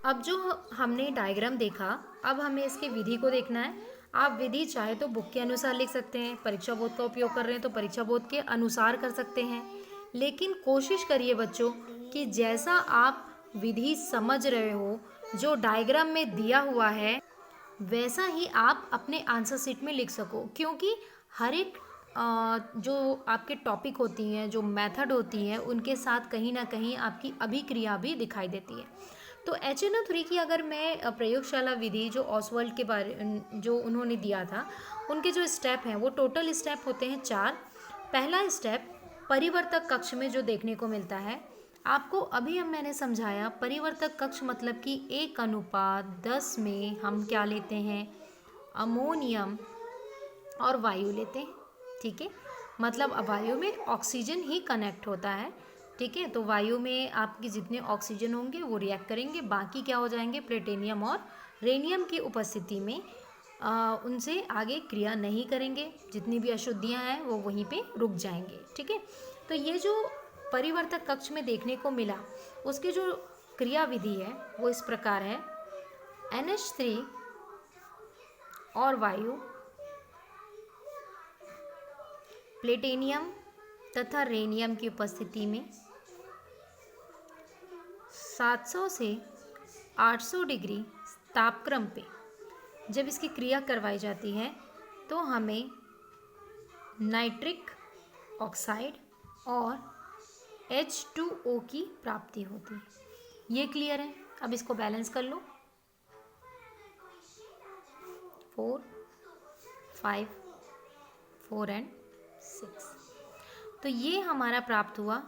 अब जो हमने डायग्राम देखा, अब हमें इसके विधि को देखना है। आप विधि चाहे तो बुक के अनुसार लिख सकते हैं, परीक्षा बोर्ड का उपयोग कर रहे हैं तो परीक्षा बोर्ड के अनुसार कर सकते हैं, लेकिन कोशिश करिए बच्चों कि जैसा आप विधि समझ रहे हो, जो डायग्राम में दिया हुआ है वैसा ही आप अपने आंसर शीट में लिख सको, क्योंकि हर एक जो आपके टॉपिक होती हैं, जो मेथड होती हैं, उनके साथ कहीं ना कहीं आपकी अभिक्रिया भी दिखाई देती है। तो HNO3 की अगर मैं प्रयोगशाला विधि जो ऑसवर्ल्ड के बारे जो उन्होंने दिया था, उनके जो स्टेप हैं वो टोटल स्टेप होते हैं 4। पहला स्टेप परिवर्तक कक्ष में जो देखने को मिलता है, आपको अभी हम मैंने समझाया परिवर्तक कक्ष मतलब कि 1:10 में हम क्या लेते हैं, अमोनियम और वायु लेते हैं। ठीक है, मतलब वायु में ऑक्सीजन ही कनेक्ट होता है। ठीक है, तो वायु में आपके जितने ऑक्सीजन होंगे वो रिएक्ट करेंगे, बाकी क्या हो जाएंगे, प्लेटिनियम और रेनियम की उपस्थिति में उनसे आगे क्रिया नहीं करेंगे, जितनी भी अशुद्धियां हैं वो वहीं पे रुक जाएंगे। ठीक है, तो ये जो परिवर्तक कक्ष में देखने को मिला, उसकी जो क्रिया विधि है वो इस प्रकार है। NH3 और वायु प्लेटिनियम तथा रेनियम की उपस्थिति में 700 से 800 डिग्री तापक्रम पे जब इसकी क्रिया करवाई जाती है तो हमें नाइट्रिक ऑक्साइड और H2O की प्राप्ति होती है। ये क्लियर है? अब इसको बैलेंस कर लो, 4, 5, 4 एंड 6। तो ये हमारा प्राप्त हुआ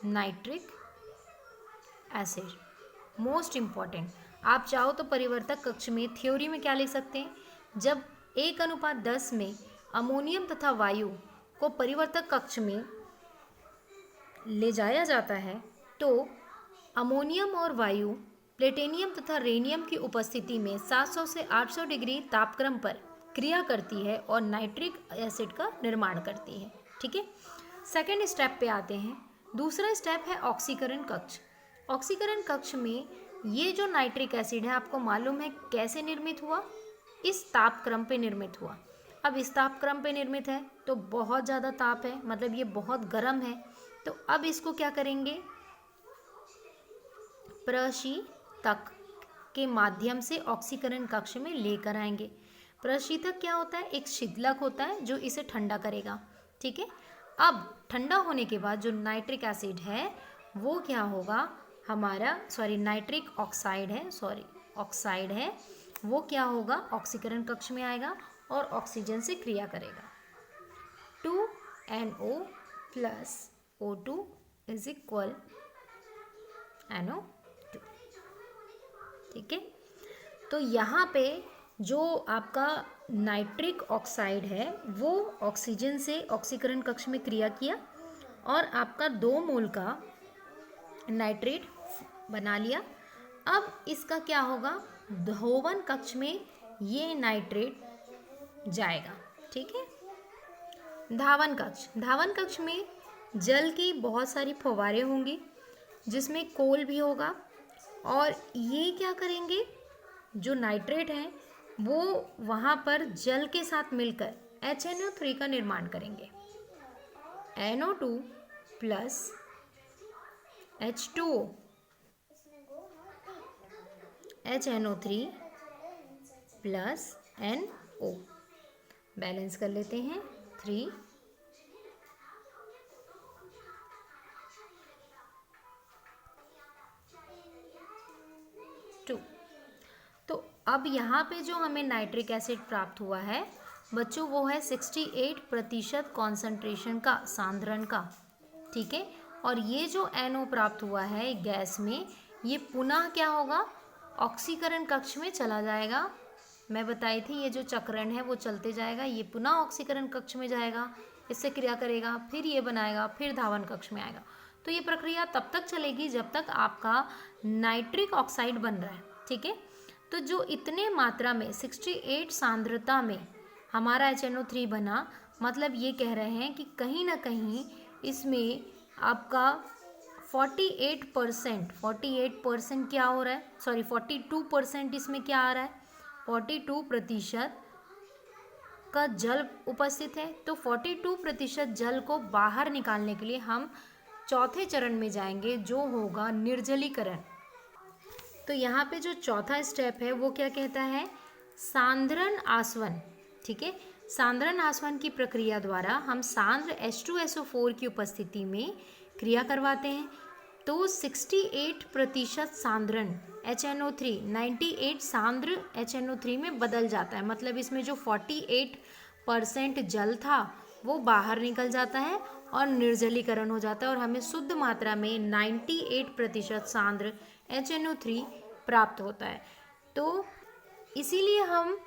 नाइट्रिक एसिड। मोस्ट इम्पॉर्टेंट, आप चाहो तो परिवर्तक कक्ष में थ्योरी में क्या लिख सकते हैं, जब 1:10 में अमोनियम तथा वायु को परिवर्तक कक्ष में ले जाया जाता है तो अमोनियम और वायु प्लेटिनियम तथा रेनियम की उपस्थिति में 700 से 800 डिग्री तापक्रम पर क्रिया करती है और नाइट्रिक एसिड का निर्माण करती है। ठीक है, सेकेंड स्टेप पे आते हैं। दूसरा स्टेप है ऑक्सीकरण कक्ष। ऑक्सीकरण कक्ष में ये जो नाइट्रिक एसिड है, आपको मालूम है कैसे निर्मित हुआ, इस तापक्रम पे निर्मित हुआ। अब इस तापक्रम पे निर्मित है तो बहुत ज़्यादा ताप है, मतलब ये बहुत गर्म है, तो अब इसको क्या करेंगे, प्रशीतक के माध्यम से ऑक्सीकरण कक्ष में लेकर आएंगे। प्रशीतक क्या होता है, एक शीतलक होता है जो इसे ठंडा करेगा। ठीक है, अब ठंडा होने के बाद जो नाइट्रिक एसिड है वो क्या होगा, हमारा नाइट्रिक ऑक्साइड है, ऑक्साइड है, वो क्या होगा, ऑक्सीकरण कक्ष में आएगा और ऑक्सीजन से क्रिया करेगा। 2NO plus O2 is equal NO2। ठीक है, तो यहाँ पे जो आपका नाइट्रिक ऑक्साइड है वो ऑक्सीजन से ऑक्सीकरण कक्ष में क्रिया किया और आपका 2 मोल का नाइट्रेट बना लिया। अब इसका क्या होगा, धोवन कक्ष में ये नाइट्रेट जाएगा। ठीक है, धावन कक्ष में जल की बहुत सारी फव्वारें होंगी जिसमें कोल भी होगा और ये क्या करेंगे, जो नाइट्रेट है वो वहाँ पर जल के साथ मिलकर HNO3 का निर्माण करेंगे। NO2 plus H2O, HNO3 plus NO, balance कर लेते हैं, 3, 2। तो अब यहाँ पे जो हमें नाइट्रिक एसिड प्राप्त हुआ है बच्चों, वो है 68% कॉन्सेंट्रेशन का, सांद्रण का। ठीक है, और ये जो NO प्राप्त हुआ है गैस में, ये पुनः क्या होगा, ऑक्सीकरण कक्ष में चला जाएगा। मैं बताई थी ये जो चक्रण है वो चलते जाएगा, ये पुनः ऑक्सीकरण कक्ष में जाएगा, इससे क्रिया करेगा, फिर ये बनाएगा, फिर धावन कक्ष में आएगा। तो ये प्रक्रिया तब तक चलेगी जब तक आपका नाइट्रिक ऑक्साइड बन रहा है। ठीक है, तो जो इतने मात्रा में 68 सांद्रता में हमारा HNO3 बना, मतलब ये कह रहे हैं कि कहीं ना कहीं इसमें आपका 48% क्या हो रहा है, सॉरी 42% इसमें क्या आ रहा है, 42% का जल उपस्थित है। तो 42% जल को बाहर निकालने के लिए हम चौथे चरण में जाएंगे, जो होगा निर्जलीकरण। तो यहाँ पे जो चौथा स्टेप है वो क्या कहता है, सांद्रण आसवन। ठीक है, सांद्रण आसवन की प्रक्रिया द्वारा हम सांद्र H2SO4 की उपस्थिति में क्रिया करवाते हैं। तो 68% सांद्रण HNO3 98 सांद्र HNO3 में बदल जाता है। मतलब इसमें जो 48% जल था वो बाहर निकल जाता है और निर्जलीकरण हो जाता है, और हमें शुद्ध मात्रा में 98% सांद्र HNO3 प्राप्त होता है। तो इसीलिए हम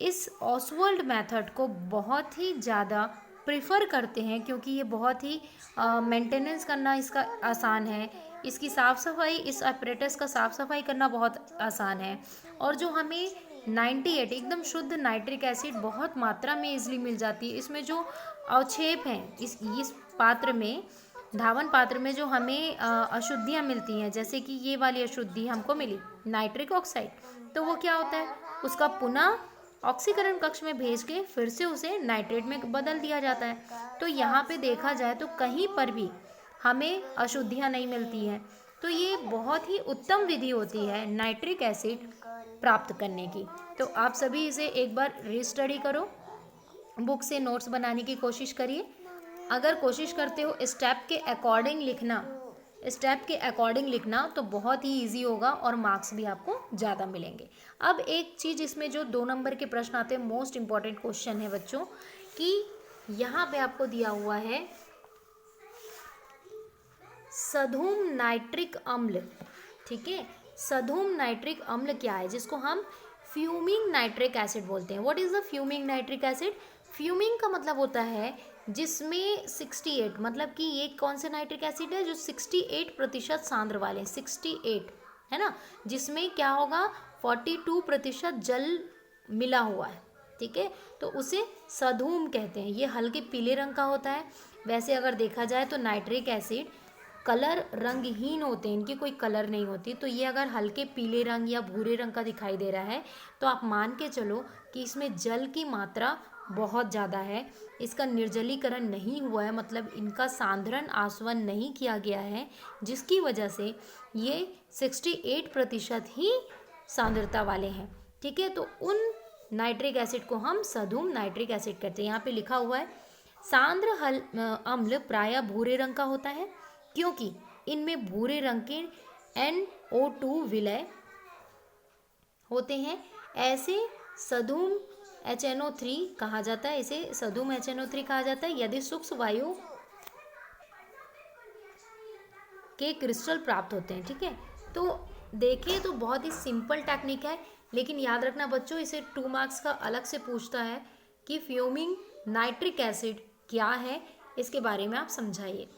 इस ऑसवाल्ड मेथड को बहुत ही ज़्यादा प्रिफर करते हैं, क्योंकि ये बहुत ही मेंटेनेंस करना इसका आसान है, इसकी साफ़ सफाई, इस अपरेटस का साफ़ सफाई करना बहुत आसान है, और जो हमें 98 एकदम शुद्ध नाइट्रिक एसिड बहुत मात्रा में इजली मिल जाती है। इसमें जो अवक्षेप हैं, इस पात्र में, धावन पात्र में जो हमें अशुद्धियाँ मिलती हैं, जैसे कि ये वाली अशुद्धि हमको मिली नाइट्रिक ऑक्साइड, तो वो क्या होता है, उसका पुनः ऑक्सीकरण कक्ष में भेज के फिर से उसे नाइट्रेट में बदल दिया जाता है। तो यहाँ पे देखा जाए तो कहीं पर भी हमें अशुद्धियाँ नहीं मिलती हैं। तो ये बहुत ही उत्तम विधि होती है नाइट्रिक एसिड प्राप्त करने की। तो आप सभी इसे एक बार रीस्टडी करो, बुक से नोट्स बनाने की कोशिश करिए। अगर कोशिश करते हो स्टेप के अकॉर्डिंग लिखना तो बहुत ही इजी होगा और मार्क्स भी आपको ज़्यादा मिलेंगे। अब एक चीज़ इसमें जो 2 नंबर के प्रश्न आते हैं, मोस्ट इम्पॉर्टेंट क्वेश्चन है बच्चों, कि यहाँ पे आपको दिया हुआ है सधूम नाइट्रिक अम्ल। ठीक है, सधूम नाइट्रिक अम्ल क्या है, जिसको हम फ्यूमिंग नाइट्रिक एसिड बोलते हैं। What is the fuming nitric acid? Fuming का मतलब होता है जिसमें 68, मतलब कि ये कौन से नाइट्रिक एसिड है जो 68% सांद्र वाले, 68 है ना, जिसमें क्या होगा 42% जल मिला हुआ है। ठीक है, तो उसे सधूम कहते हैं। ये हल्के पीले रंग का होता है। वैसे अगर देखा जाए तो नाइट्रिक एसिड कलर रंगहीन होते हैं, इनकी कोई कलर नहीं होती। तो ये अगर हल्के पीले रंग या भूरे रंग का दिखाई दे रहा है तो आप मान के चलो कि इसमें जल की मात्रा बहुत ज़्यादा है, इसका निर्जलीकरण नहीं हुआ है, मतलब इनका सांद्रण आसवन नहीं किया गया है, जिसकी वजह से ये 68% ही सांद्रता वाले हैं। ठीक है, तो उन नाइट्रिक एसिड को हम सधूम नाइट्रिक एसिड कहते हैं। यहाँ पे लिखा हुआ है सांद्र अम्ल प्रायः भूरे रंग का होता है, क्योंकि इनमें भूरे रंग के NO2 विलय होते हैं। ऐसे सधूम HNO3 कहा जाता है, इसे सधूम HNO3 कहा जाता है यदि सूक्ष्म वायु के क्रिस्टल प्राप्त होते हैं। ठीक है, तो देखिए तो बहुत ही सिंपल टेक्निक है, लेकिन याद रखना बच्चों, इसे 2 मार्क्स का अलग से पूछता है कि फ्यूमिंग नाइट्रिक एसिड क्या है, इसके बारे में आप समझाइए।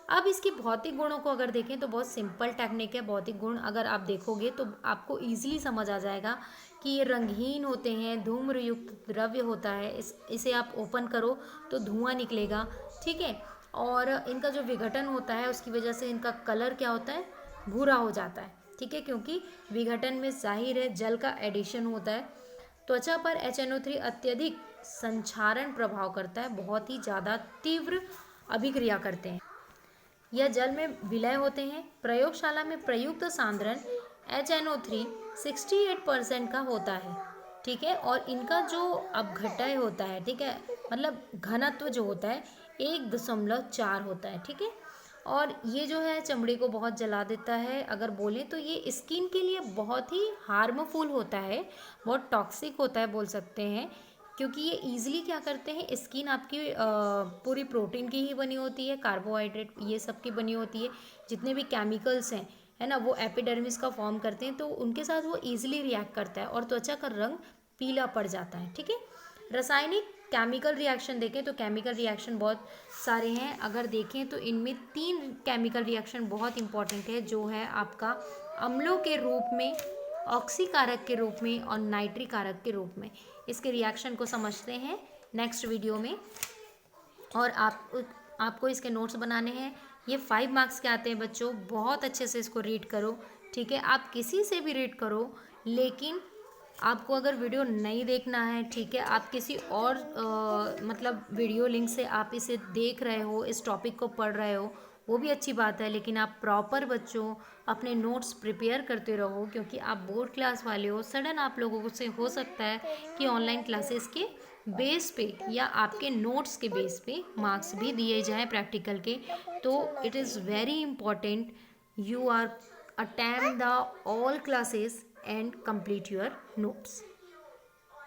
अब इसके भौतिक गुणों को अगर देखें तो बहुत सिंपल टेक्निक है। भौतिक गुण अगर आप देखोगे तो आपको ईजिली समझ आ जाएगा कि ये रंगहीन होते हैं, धूम्रयुक्त द्रव्य होता है, इसे आप ओपन करो तो धुआं निकलेगा। ठीक है, और इनका जो विघटन होता है उसकी वजह से इनका कलर क्या होता है, भूरा हो जाता है। ठीक है, क्योंकि विघटन में जाहिर है जल का एडिशन होता है। त्वचा पर HNO3 अत्यधिक संक्षारण प्रभाव करता है, बहुत ही ज़्यादा तीव्र अभिक्रिया करते हैं, यह जल में विलय होते हैं। प्रयोगशाला में प्रयुक्त सांद्रण HNO3 68% का होता है। ठीक है, और इनका जो अपघटय होता है, ठीक है, मतलब घनत्व जो होता है 1.4 होता है। ठीक है, और ये जो है चमड़ी को बहुत जला देता है। अगर बोलें तो ये स्किन के लिए बहुत ही हार्मफुल होता है, बहुत टॉक्सिक होता है बोल सकते हैं, क्योंकि ये ईजिली क्या करते हैं, स्किन आपकी पूरी प्रोटीन की ही बनी होती है, कार्बोहाइड्रेट ये सब की बनी होती है, जितने भी केमिकल्स हैं है ना, वो एपिडर्मिस का फॉर्म करते हैं, तो उनके साथ वो ईजिली रिएक्ट करता है और त्वचा का रंग पीला पड़ जाता है। ठीक है, रासायनिक केमिकल रिएक्शन देखें तो केमिकल रिएक्शन बहुत सारे हैं। अगर देखें तो इनमें 3 केमिकल रिएक्शन बहुत इंपॉर्टेंट है, जो है आपका अम्लों के रूप में, ऑक्सीकारक के रूप में और नाइट्रिक कारक के रूप में। इसके रिएक्शन को समझते हैं नेक्स्ट वीडियो में, और आपको इसके नोट्स बनाने हैं ये 5 मार्क्स के आते हैं बच्चों, बहुत अच्छे से इसको रीड करो, ठीक है। आप किसी से भी रीड करो, लेकिन आपको अगर वीडियो नहीं देखना है, ठीक है, आप किसी और मतलब वीडियो लिंक से आप इसे देख रहे हो, इस टॉपिक को पढ़ रहे हो, वो भी अच्छी बात है, लेकिन आप प्रॉपर बच्चों अपने नोट्स प्रिपेयर करते रहो, क्योंकि आप बोर्ड क्लास वाले हो। सडन आप लोगों से हो सकता है कि ऑनलाइन क्लासेस के बेस पे या आपके नोट्स के बेस पे मार्क्स भी दिए जाएं प्रैक्टिकल के। तो it is very important you are attempt the all classes and complete your notes.